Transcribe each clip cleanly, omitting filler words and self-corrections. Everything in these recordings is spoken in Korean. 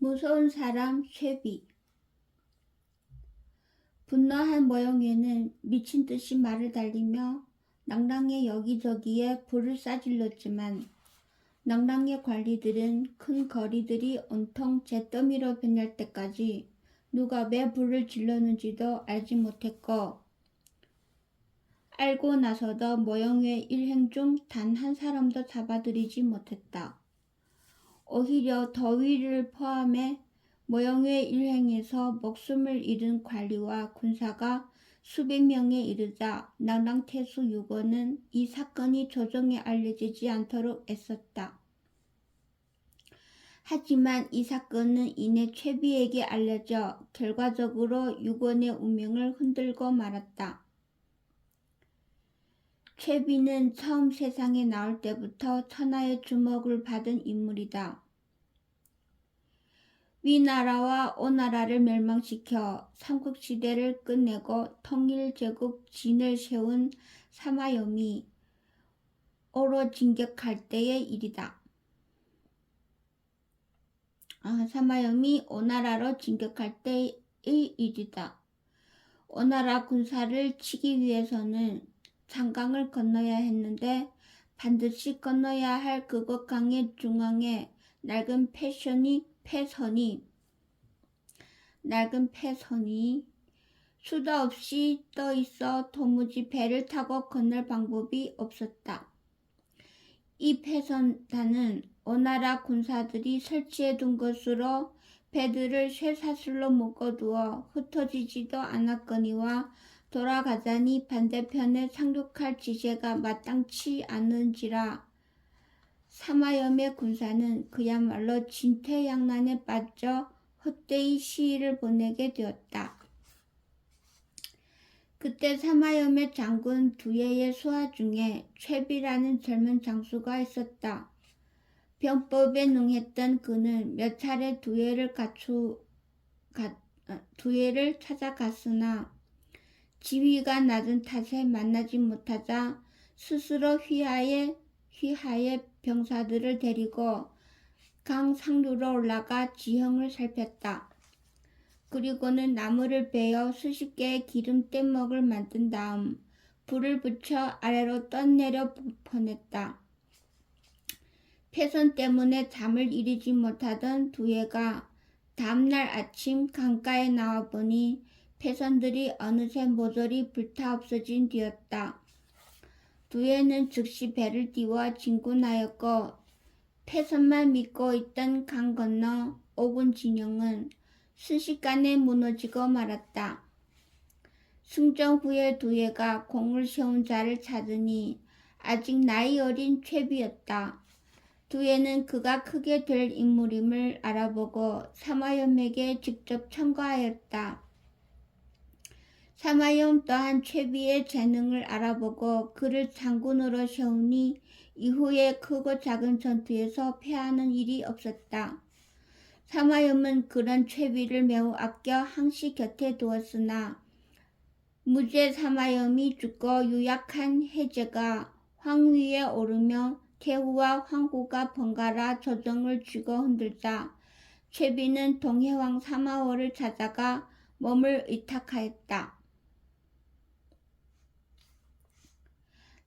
무서운 사람 쇠비. 분노한 모영애는 미친듯이 말을 달리며 낭랑의 여기저기에 불을 싸질렀지만 낭랑의 관리들은 큰 거리들이 온통 잿더미로 변할 때까지 누가 왜 불을 질렀는지도 알지 못했고, 알고 나서도 모영애의 일행 중 단 한 사람도 잡아들이지 못했다. 오히려 더위를 포함해 모영의 일행에서 목숨을 잃은 관리와 군사가 수백 명에 이르자 낭랑태수 유고는 이 사건이 조정에 알려지지 않도록 애썼다. 하지만 이 사건은 이내 최비에게 알려져 결과적으로 유곤의 운명을 흔들고 말았다. 최비는 처음 세상에 나올 때부터 천하의 주목을 받은 인물이다. 위나라와 오나라를 멸망시켜 삼국시대를 끝내고 통일제국 진을 세운 사마염이 오로 진격할 때의 일이다. 사마염이 오나라로 진격할 때의 일이다. 오나라 군사를 치기 위해서는 장강을 건너야 했는데 반드시 건너야 할 그곳 강의 중앙에 낡은 패선이 수도 없이 떠 있어 도무지 배를 타고 건널 방법이 없었다. 이 패선단은 오나라 군사들이 설치해 둔 것으로 배들을 쇠사슬로 묶어두어 흩어지지도 않았거니와 돌아가자니 반대편에 상륙할 지세가 마땅치 않은지라 사마염의 군사는 그야말로 진퇴양난에 빠져 헛되이 시일을 보내게 되었다. 그때 사마염의 장군 두예의 수하 중에 최비라는 젊은 장수가 있었다. 병법에 능했던 그는 몇 차례 두예를 찾아갔으나 지위가 낮은 탓에 만나지 못하자 스스로 휘하에 병사들을 데리고 강 상류로 올라가 지형을 살폈다. 그리고는 나무를 베어 수십 개의 기름 뗏목을 만든 다음 불을 붙여 아래로 떠내려 보냈다. 패선 때문에 잠을 이루지 못하던 두예가 다음날 아침 강가에 나와보니 패선들이 어느새 모조리 불타 없어진 뒤였다. 두예는 즉시 배를 띄워 진군하였고 패선만 믿고 있던 강 건너 오군 진영은 순식간에 무너지고 말았다. 승전 후에 두예가 공을 세운 자를 찾으니 아직 나이 어린 최비였다. 두예는 그가 크게 될 인물임을 알아보고 사마염에게 직접 청구하였다. 사마염 또한 최비의 재능을 알아보고 그를 장군으로 세우니 이후에 크고 작은 전투에서 패하는 일이 없었다. 사마염은 그런 최비를 매우 아껴 항시 곁에 두었으나 무죄 사마염이 죽고 유약한 해제가 황위에 오르며 태후와 황후가 번갈아 조정을 쥐고 흔들자 최비는 동해왕 사마호를 찾아가 몸을 의탁하였다.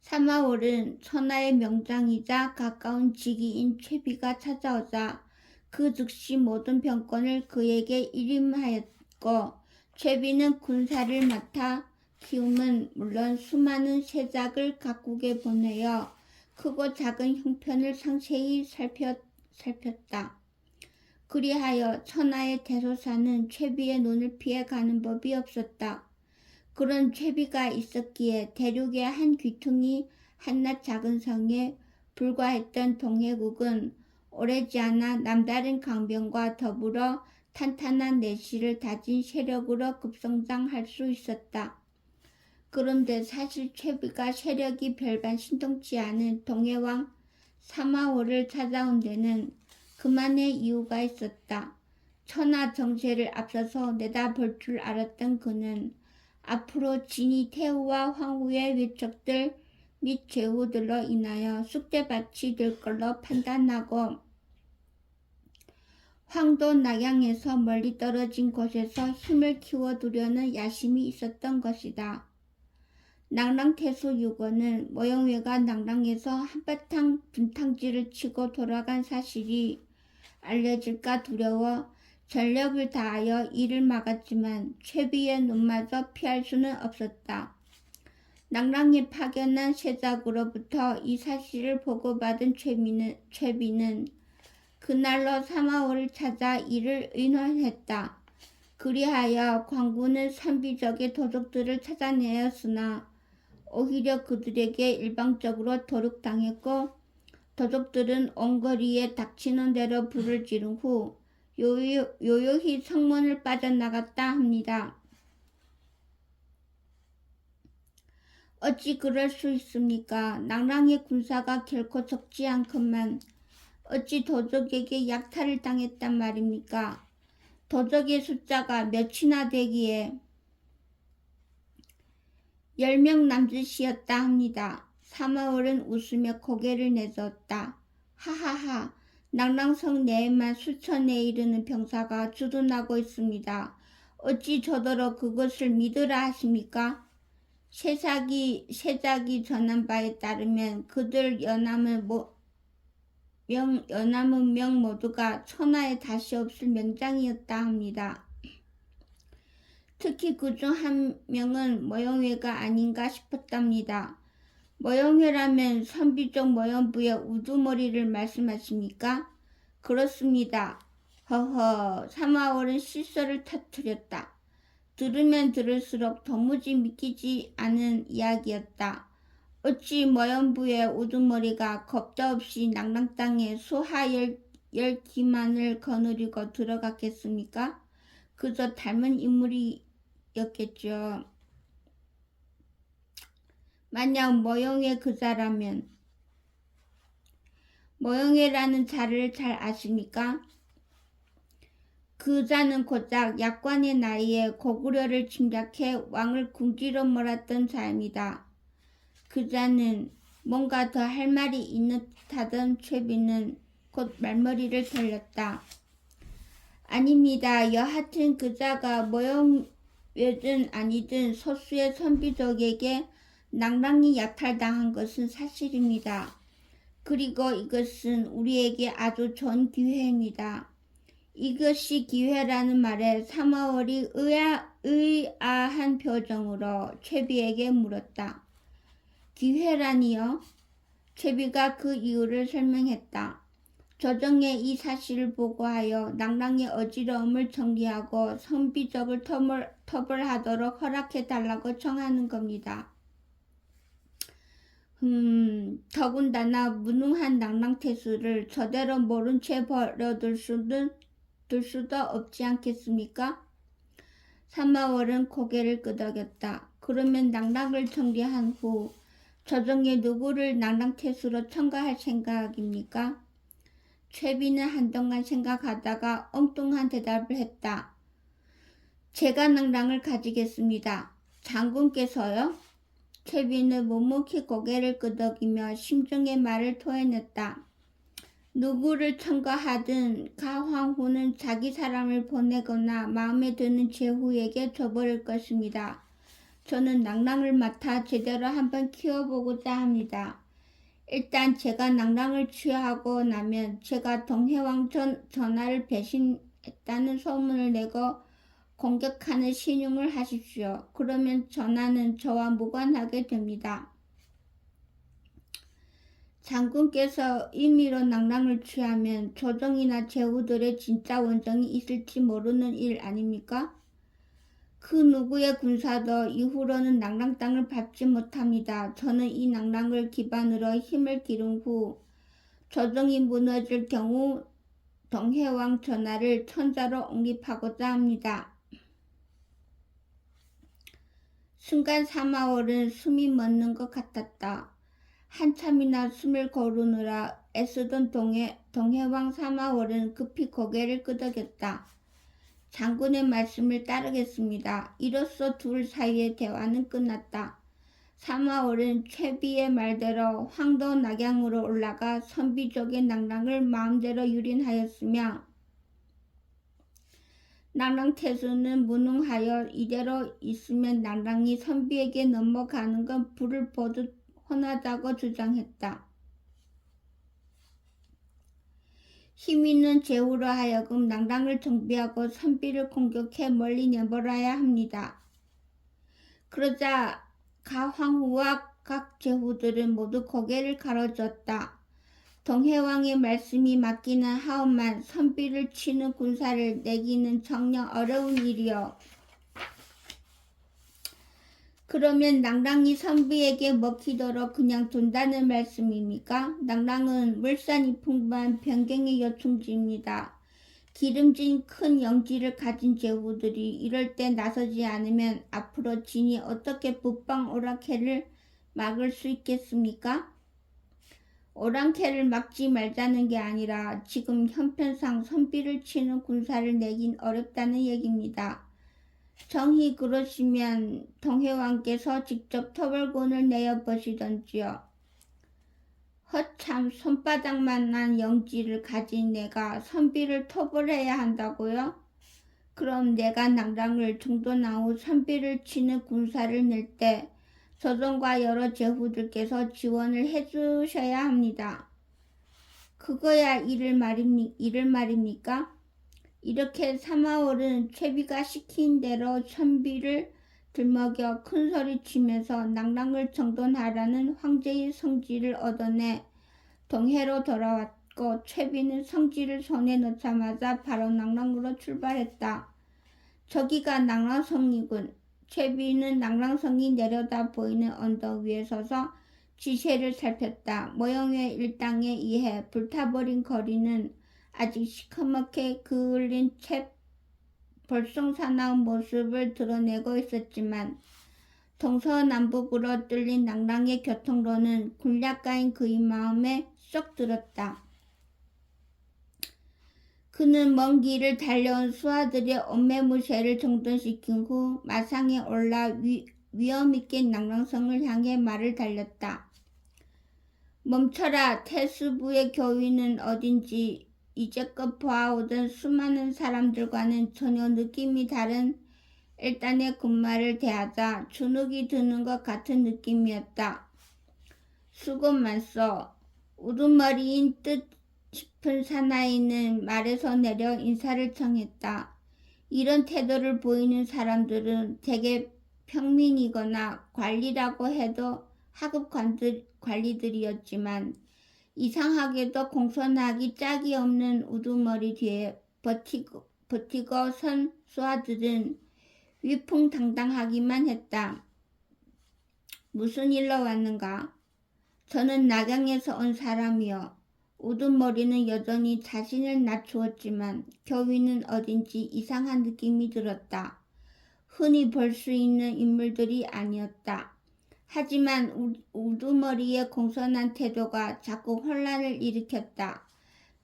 사마홀은 천하의 명장이자 가까운 직위인 최비가 찾아오자 그 즉시 모든 병권을 그에게 일임하였고 최비는 군사를 맡아 키움은 물론 수많은 세작을 각국에 보내어 크고 작은 형편을 상세히 살폈다. 그리하여 천하의 대소사는 최비의 눈을 피해 가는 법이 없었다. 그런 최비가 있었기에 대륙의 한 귀퉁이 한낱 작은 성에 불과했던 동해국은 오래지 않아 남다른 강병과 더불어 탄탄한 내실을 다진 세력으로 급성장할 수 있었다. 그런데 사실 최비가 세력이 별반 신통치 않은 동해왕 사마호를 찾아온 데는 그만의 이유가 있었다. 천하 정세를 앞서서 내다볼 줄 알았던 그는 앞으로 진이 태후와 황후의 외척들 및 제후들로 인하여 쑥대밭이 될 걸로 판단하고 황도 낙양에서 멀리 떨어진 곳에서 힘을 키워두려는 야심이 있었던 것이다. 낭랑태수 유고는 모영외가 낭랑에서 한바탕 분탕질을 치고 돌아간 사실이 알려질까 두려워 전력을 다하여 이를 막았지만 최비의 눈마저 피할 수는 없었다. 낭랑이 파견한 세작으로부터 이 사실을 보고받은 최비는 그날로 사마오를 찾아 이를 의논했다. 그리하여 광군은 선비적의 도적들을 찾아내었으나 오히려 그들에게 일방적으로 도륙당했고 도적들은 온 거리에 닥치는 대로 불을 지른 후 요요히 성문을 빠져나갔다 합니다. 어찌 그럴 수 있습니까? 낭랑의 군사가 결코 적지 않건만 어찌 도적에게 약탈을 당했단 말입니까? 도적의 숫자가 몇이나 되기에 10명 남짓이었다 합니다. 사마월은 웃으며 고개를 내젓다. 하하하, 낭랑성 내에만 수천에 이르는 병사가 주둔하고 있습니다. 어찌 저더러 그것을 믿으라 하십니까? 세작이 전한 바에 따르면 그들 연함은 명 모두가 천하에 다시 없을 명장이었다 합니다. 특히 그중 한 명은 모영회가 아닌가 싶었답니다. 모영회라면 선비족 모영부의 우두머리를 말씀하십니까? 그렇습니다. 허허, 사마월은 실소를 터뜨렸다. 들으면 들을수록 도무지 믿기지 않은 이야기였다. 어찌 모영부의 우두머리가 겁도 없이 낭랑 땅에 소하 10기만을 거느리고 들어갔겠습니까? 그저 닮은 인물이었겠죠. 만약 모영의 그자라면 모영애라는 자를 잘 아십니까? 그자는 고작 약관의 나이에 고구려를 침략해 왕을 궁지로 몰았던 자입니다. 그자는 뭔가 더 할 말이 있는 듯하던 최비는 곧 말머리를 돌렸다. 아닙니다. 여하튼 그자가 모영외든 아니든 소수의 선비족에게 낭랑이 약탈당한 것은 사실입니다. 그리고 이것은 우리에게 아주 좋은 기회입니다. 이것이 기회라는 말에 사마월이 의아한 표정으로 최비에게 물었다. 기회라니요? 최비가 그 이유를 설명했다. 조정에 이 사실을 보고하여 낭랑의 어지러움을 정리하고 선비적을 토벌하도록 허락해달라고 청하는 겁니다. 더군다나 무능한 낭랑태수를 저대로 모른 채 버려둘 수도 없지 않겠습니까? 사마월은 고개를 끄덕였다. 그러면 낭랑을 정리한 후 조정에 누구를 낭랑태수로 첨가할 생각입니까? 최비는 한동안 생각하다가 엉뚱한 대답을 했다. 제가 낭랑을 가지겠습니다. 장군께서요? 최비는 묵묵히 고개를 끄덕이며 심중의 말을 토해냈다. 누구를 첨가하든 가황후는 자기 사람을 보내거나 마음에 드는 제후에게 줘버릴 것입니다. 저는 낭랑을 맡아 제대로 한번 키워보고자 합니다. 일단 제가 낭랑을 취하고 나면 제가 동해왕 전하를 배신했다는 소문을 내고 공격하는 신용을 하십시오. 그러면 전하는 저와 무관하게 됩니다. 장군께서 임의로 낭랑을 취하면 조정이나 제후들의 진짜 원정이 있을지 모르는 일 아닙니까? 그 누구의 군사도 이후로는 낭랑 땅을 밟지 못합니다. 저는 이 낭랑을 기반으로 힘을 기른 후 조정이 무너질 경우 동해왕 전하를 천자로 옹립하고자 합니다. 순간 사마월은 숨이 멎는 것 같았다. 한참이나 숨을 고르느라 애쓰던 동해왕 사마월은 급히 고개를 끄덕였다. 장군의 말씀을 따르겠습니다. 이로써 둘 사이의 대화는 끝났다. 사마월은 최비의 말대로 황도 낙양으로 올라가 선비족의 낭랑을 마음대로 유린하였으며 낭랑태수는 무능하여 이대로 있으면 낭랑이 선비에게 넘어가는 건 불을 보듯 훤하다고 주장했다. 힘있는 제후로 하여금 낭랑을 정비하고 선비를 공격해 멀리 내버려야 합니다. 그러자 가황후와 각 제후들은 모두 고개를 가로젓다. 동해왕의 말씀이 맞기는 하오만 선비를 치는 군사를 내기는 정녕 어려운 일이요. 그러면 낭랑이 선비에게 먹히도록 그냥 둔다는 말씀입니까? 낭랑은 물산이 풍부한 변경의 요충지입니다. 기름진 큰 영지를 가진 제후들이 이럴 때 나서지 않으면 앞으로 진이 어떻게 북방 오랑캐를 막을 수 있겠습니까? 오랑캐를 막지 말자는 게 아니라 지금 형편상 선비를 치는 군사를 내긴 어렵다는 얘기입니다. 정히 그러시면 동해왕께서 직접 토벌군을 내어보시던지요. 허참 손바닥만한 영지를 가진 내가 선비를 토벌해야 한다고요? 그럼 내가 낭랑을 정돈한 후 선비를 치는 군사를 낼 때 조정과 여러 제후들께서 지원을 해주셔야 합니다. 그거야 이를 말입니까? 이렇게 사마월은 최비가 시킨 대로 선비를 들먹여 큰소리치면서 낭랑을 정돈하라는 황제의 성지를 얻어내 동해로 돌아왔고 최비는 성지를 손에 넣자마자 바로 낭랑으로 출발했다. 저기가 낭랑성이군. 최비는 낭랑성이 내려다 보이는 언덕 위에 서서 지세를 살폈다. 모형의 일당에 의해 불타버린 거리는 아직 시커멓게 그을린 채 볼썽사나운 모습을 드러내고 있었지만 동서남북으로 뚫린 낭랑의 교통로는 군략가인 그의 마음에 쏙 들었다. 그는 먼 길을 달려온 수하들의 옷매무새를 정돈시킨 후 마상에 올라 위험있게 낭랑성을 향해 말을 달렸다. 멈춰라. 태수부의 교위는 어딘지 이제껏 보아오던 수많은 사람들과는 전혀 느낌이 다른 일단의 군마를 대하자 주눅이 드는 것 같은 느낌이었다. 수고 많소. 우두머리인 듯 싶은 사나이는 말에서 내려 인사를 청했다. 이런 태도를 보이는 사람들은 대개 평민이거나 관리라고 해도 하급 관리들이었지만 이상하게도 공손하기 짝이 없는 우두머리 뒤에 버티고 선 수하들은 위풍당당하기만 했다. 무슨 일로 왔는가? 저는 낙양에서 온 사람이요. 우두머리는 여전히 자신을 낮추었지만 교위는 어딘지 이상한 느낌이 들었다. 흔히 볼 수 있는 인물들이 아니었다. 하지만 우두머리의 공손한 태도가 자꾸 혼란을 일으켰다.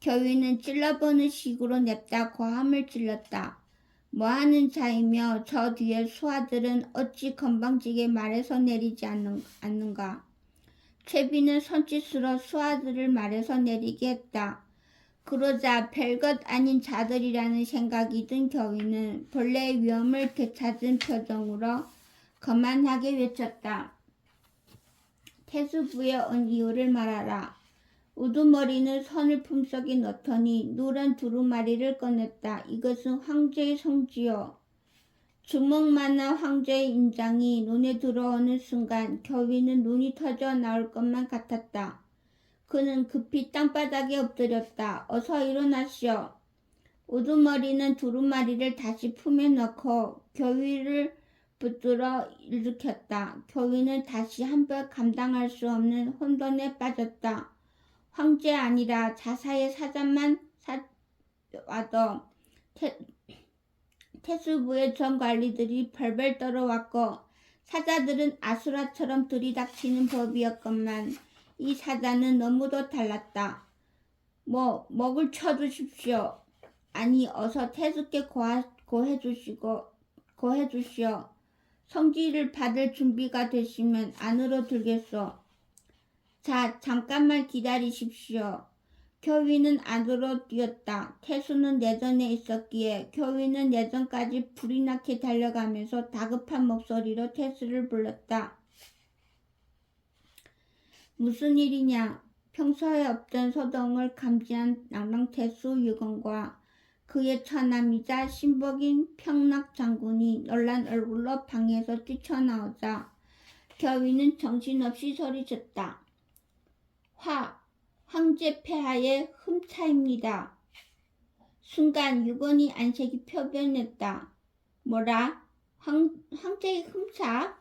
교위는 찔러보는 식으로 냅다 고함을 찔렀다. 뭐하는 자이며 저 뒤에 수하들은 어찌 건방지게 말에서 내리지 않는가. 최비는 손짓으로 수하들을 말에서 내리게 했다. 그러자 별것 아닌 자들이라는 생각이 든 교위는 본래의 위험을 되찾은 표정으로 거만하게 외쳤다. 태수부에 온 이유를 말하라. 우두머리는 손을 품속에 넣더니 누런 두루마리를 꺼냈다. 이것은 황제의 성지요. 주먹만한 황제의 인장이 눈에 들어오는 순간 교위는 눈이 터져 나올 것만 같았다. 그는 급히 땅바닥에 엎드렸다. 어서 일어나시오. 우두머리는 두루마리를 다시 품에 넣고 교위를 붙들어 일으켰다. 교위는 다시 한번 감당할 수 없는 혼돈에 빠졌다. 황제 아니라 자사의 사자만 와도 태수부의 전 관리들이 벌벌 떨어왔고 사자들은 아수라처럼 들이닥치는 법이었건만 이 사자는 너무도 달랐다. 목을 쳐주십시오. 아니 어서 태수께 고해주시오. 성지를 받을 준비가 되시면 안으로 들겠소. 자, 잠깐만 기다리십시오. 교위는 안으로 뛰었다. 태수는 내전에 있었기에 교위는 내전까지 불이 나게 달려가면서 다급한 목소리로 태수를 불렀다. 무슨 일이냐? 평소에 없던 소동을 감지한 낭랑태수 유건과 그의 처남이자 신복인 평락장군이 놀란 얼굴로 방에서 뛰쳐나오자 교위는 정신없이 소리쳤다. 황제 폐하의 흠차입니다. 순간 유건이 안색이 표변했다. 뭐라? 황제의 흠차?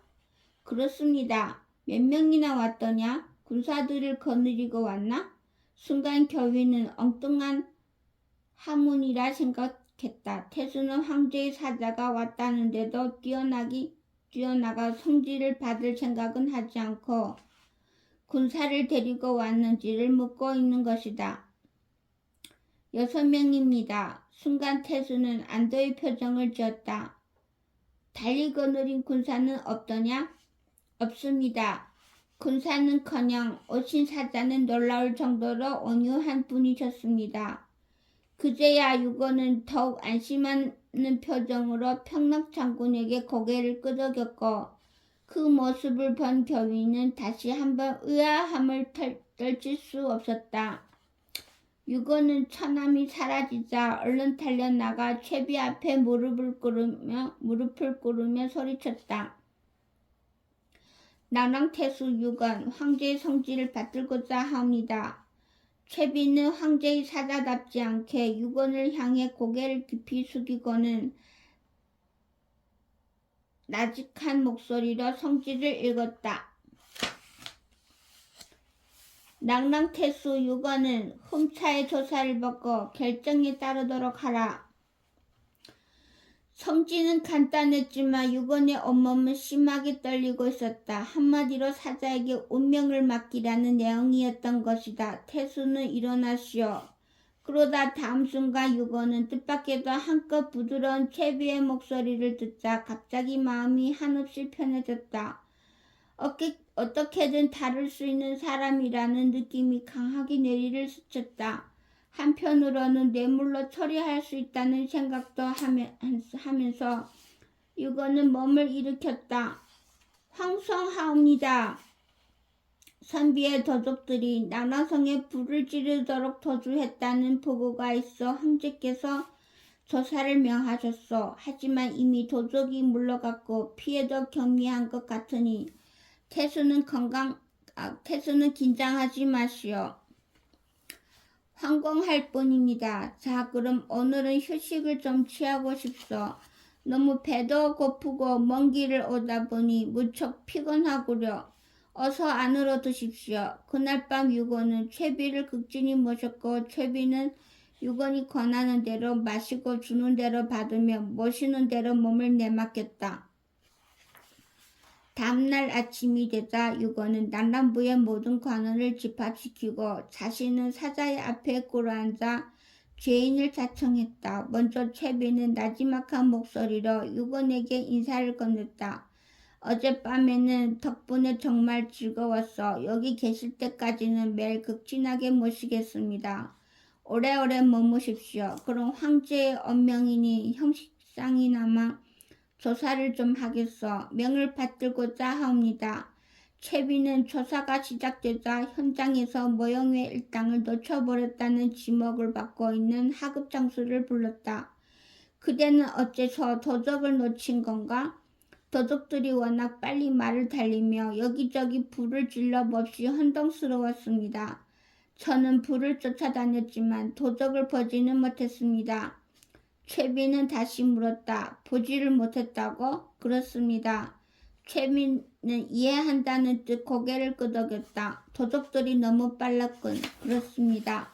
그렇습니다. 몇 명이나 왔더냐? 군사들을 거느리고 왔나? 순간 교위는 엉뚱한 하문이라 생각했다. 태수는 황제의 사자가 왔다는데도 뛰어나가 성지를 받을 생각은 하지 않고 군사를 데리고 왔는지를 묻고 있는 것이다. 6명입니다. 순간 태수는 안도의 표정을 지었다. 달리 거느린 군사는 없더냐? 없습니다. 군사는커녕 오신 사자는 놀라울 정도로 온유한 분이셨습니다. 그제야 유건은 더욱 안심하는 표정으로 평락장군에게 고개를 끄덕였고 그 모습을 본 교위는 다시 한번 의아함을 떨칠 수 없었다. 유건은 처남이 사라지자 얼른 달려나가 채비 앞에 무릎을 꿇으며 소리쳤다. 낭랑태수 유건, 황제의 성지를 받들고자 하옵니다. 채비는 황제의 사자답지 않게 유건을 향해 고개를 깊이 숙이고는 나직한 목소리로 성지를 읽었다. 낭랑태수 유건은 흠차의 조사를 받고 결정에 따르도록 하라. 성지는 간단했지만 유건의 온몸은 심하게 떨리고 있었다. 한마디로 사자에게 운명을 맡기라는 내용이었던 것이다. 태수는 일어나시오. 그러다 다음 순간 유건은 뜻밖에도 한껏 부드러운 채비의 목소리를 듣자 갑자기 마음이 한없이 편해졌다. 어떻게든 다룰 수 있는 사람이라는 느낌이 강하게 뇌리를 스쳤다. 한편으로는 뇌물로 처리할 수 있다는 생각도 하면서 유건은 몸을 일으켰다. 황송하옵니다. 선비의 도적들이 남라성에 불을 지르도록 도주했다는 보고가 있어 황제께서 조사를 명하셨소. 하지만 이미 도적이 물러갔고 피해도 경미한 것 같으니 태수는 긴장하지 마시오. 황공할 뿐입니다. 자, 그럼 오늘은 휴식을 좀 취하고 싶소. 너무 배도 고프고 먼 길을 오다 보니 무척 피곤하구려. 어서 안으로 드십시오. 그날 밤 유건은 채비를 극진히 모셨고 채비는 유건이 권하는 대로 마시고 주는 대로 받으며 모시는 대로 몸을 내맡겼다. 다음날 아침이 되자 유건은 난란부의 모든 관원을 집합시키고 자신은 사자의 앞에 꿇어앉아 죄인을 자청했다. 먼저 채비는 나지막한 목소리로 유건에게 인사를 건넸다. 어젯밤에는 덕분에 정말 즐거웠어. 여기 계실 때까지는 매일 극진하게 모시겠습니다. 오래오래 머무십시오. 그럼 황제의 언명이니 형식상이나마 조사를 좀 하겠소. 명을 받들고자 하옵니다. 채비는 조사가 시작되자 현장에서 모형외 일당을 놓쳐버렸다는 지목을 받고 있는 하급 장수를 불렀다. 그대는 어째서 도적을 놓친 건가? 도적들이 워낙 빨리 말을 달리며 여기저기 불을 질러 몹시 혼동스러웠습니다. 저는 불을 쫓아다녔지만 도적을 보지는 못했습니다. 채비는 다시 물었다. 보지를 못했다고? 그렇습니다. 채비는 이해한다는 듯 고개를 끄덕였다. 도적들이 너무 빨랐군. 그렇습니다.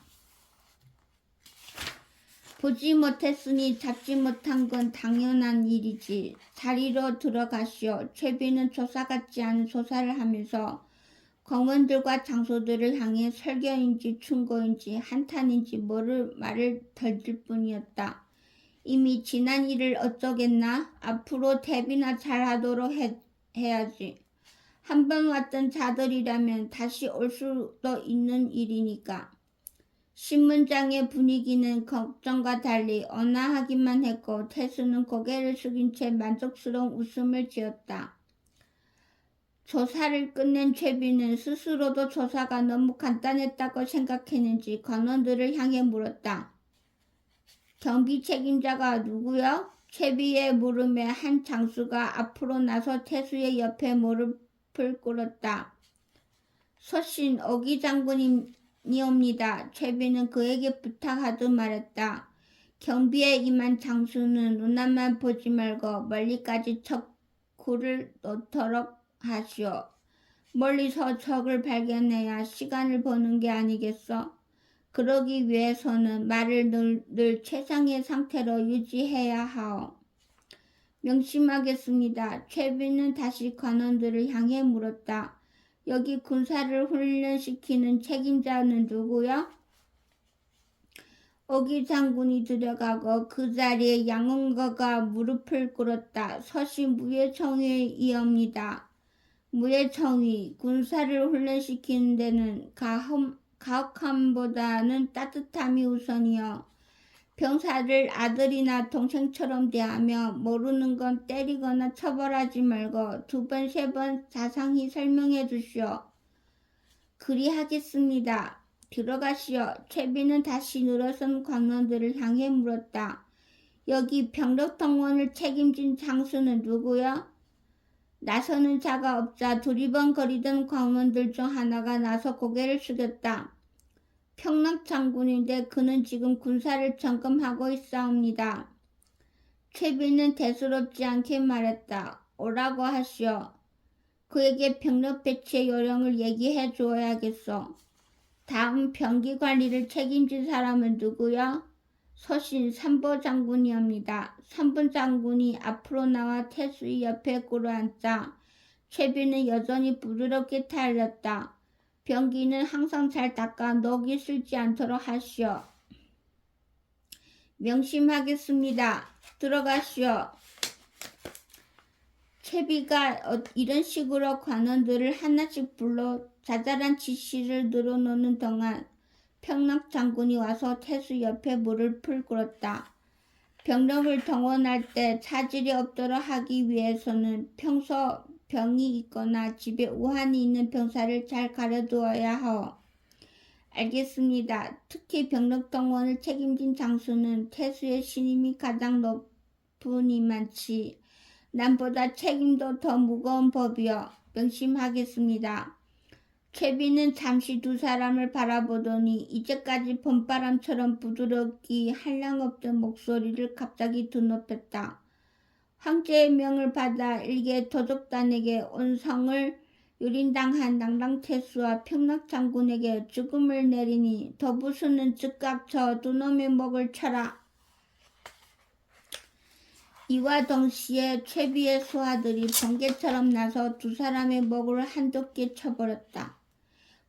보지 못했으니 잡지 못한 건 당연한 일이지. 자리로 들어가시오. 채비는 조사 같지 않은 조사를 하면서 검원들과 장소들을 향해 설교인지 충고인지 한탄인지 모를 말을 던질 뿐이었다. 이미 지난 일을 어쩌겠나? 앞으로 대비나 잘하도록 해야지. 한번 왔던 자들이라면 다시 올 수도 있는 일이니까. 신문장의 분위기는 걱정과 달리 온화하기만 했고 태수는 고개를 숙인 채 만족스러운 웃음을 지었다. 조사를 끝낸 최비는 스스로도 조사가 너무 간단했다고 생각했는지 관원들을 향해 물었다. 경비 책임자가 누구요? 최비의 물음에 한 장수가 앞으로 나서 태수의 옆에 무릎을 꿇었다. 소신 오기 장군이옵니다. 최비는 그에게 부탁하듯 말했다. 경비에 임한 장수는 눈앞만 보지 말고 멀리까지 척구를 놓도록 하시오. 멀리서 적을 발견해야 시간을 버는 게 아니겠어? 그러기 위해서는 말을 늘 최상의 상태로 유지해야 하오. 명심하겠습니다. 최비는 다시 관원들을 향해 물었다. 여기 군사를 훈련시키는 책임자는 누구요? 오기 장군이 들어가고 그 자리에 양원거가 무릎을 꿇었다. 서시 무예청위이옵니다. 무예청위, 군사를 훈련시키는 데는 가혹함보다는 따뜻함이 우선이요. 병사를 아들이나 동생처럼 대하며 모르는 건 때리거나 처벌하지 말고 2번, 3번 자상히 설명해 주시오. 그리하겠습니다. 들어가시오. 최비는 다시 늘어선 관원들을 향해 물었다. 여기 병력동원을 책임진 장수는 누구요? 나서는 자가 없자 두리번거리던 관원들 중 하나가 나서 고개를 숙였다. 평락장군인데 그는 지금 군사를 점검하고 있사옵니다. 최비는 대수롭지 않게 말했다. 오라고 하시오. 그에게 병력 배치의 요령을 얘기해 주어야겠소. 다음 병기 관리를 책임진 사람은 누구요? 소신 삼보 장군이옵니다. 삼보 장군이 앞으로 나와 태수의 옆에 꿇어앉자 최비는 여전히 부드럽게 타일렀다. 병기는 항상 잘 닦아 녹이 슬지 않도록 하시오. 명심하겠습니다. 들어가시오. 최비가 이런 식으로 관원들을 하나씩 불러 자잘한 지시를 늘어놓는 동안 평락장군이 와서 태수 옆에 무릎을 꿇었다. 병력을 동원할 때 차질이 없도록 하기 위해서는 평소 병이 있거나 집에 우환이 있는 병사를 잘 가려두어야 하오. 알겠습니다. 특히 병력 동원을 책임진 장수는 태수의 신임이 가장 높으니만치 남보다 책임도 더 무거운 법이요. 명심하겠습니다. 최비는 잠시 두 사람을 바라보더니 이제까지 봄바람처럼 부드럽기 한량없던 목소리를 갑자기 드높였다. 황제의 명을 받아 일개 도적단에게 온 성을 유린당한 낭랑태수와 평락장군에게 죽음을 내리니 도부수는 즉각 저 두 놈의 목을 쳐라. 이와 동시에 최비의 수하들이 번개처럼 나서 두 사람의 목을 한두 개 쳐버렸다.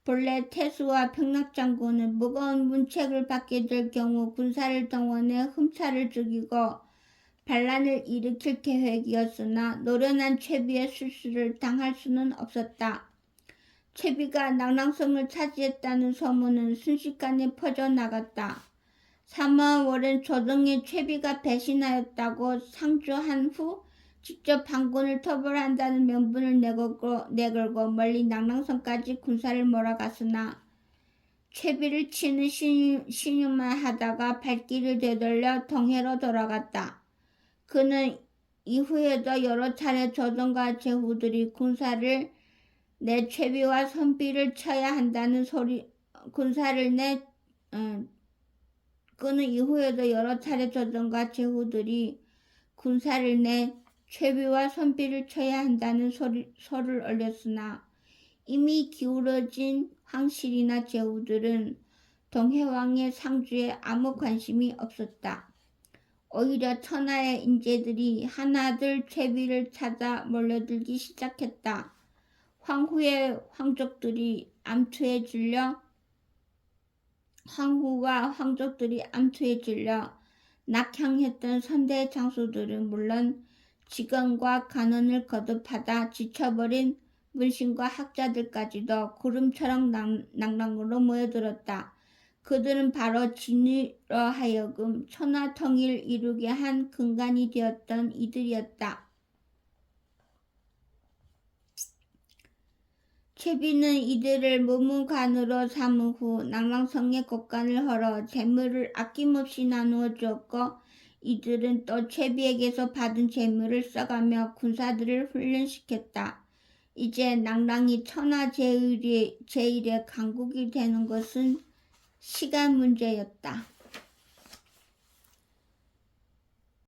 본래 태수와 평락장군은 무거운 문책을 받게 될 경우 군사를 동원해 흠차를 죽이고 반란을 일으킬 계획이었으나 노련한 최비의 실수를 당할 수는 없었다. 최비가 낭랑성을 차지했다는 소문은 순식간에 퍼져나갔다. 사마월은 조정에 최비가 배신하였다고 상주한 후 직접 반군을 토벌한다는 명분을 내걸고 멀리 낭랑성까지 군사를 몰아갔으나 최비를 치는 신유만 하다가 발길을 되돌려 동해로 돌아갔다. 그는 이후에도 여러 차례 조정과 제후들이 군사를 내 최비와 선비를 쳐야 한다는 그는 이후에도 여러 차례 조정과 제후들이 군사를 내 최비와 선비를 쳐야 한다는 소를 올렸으나 이미 기울어진 황실이나 제후들은 동해왕의 상주에 아무 관심이 없었다. 오히려 천하의 인재들이 하나둘 최비를 찾아 몰려들기 시작했다. 황후의 황족들이 암투에 질려 낙향했던 선대 장수들은 물론 직원과 간원을 거듭하다 지쳐버린 문신과 학자들까지도 구름처럼 낭랑으로 모여들었다. 그들은 바로 진으로 하여금 천하통일 이루게 한 근간이 되었던 이들이었다. 채비는 이들을 무문관으로 삼은 후 남왕성에 곡간을 헐어 재물을 아낌없이 나누어 주었고 이들은 또 채비에게서 받은 재물을 써가며 군사들을 훈련시켰다. 이제 낭랑이 천하제일의 강국이 되는 것은 시간 문제였다.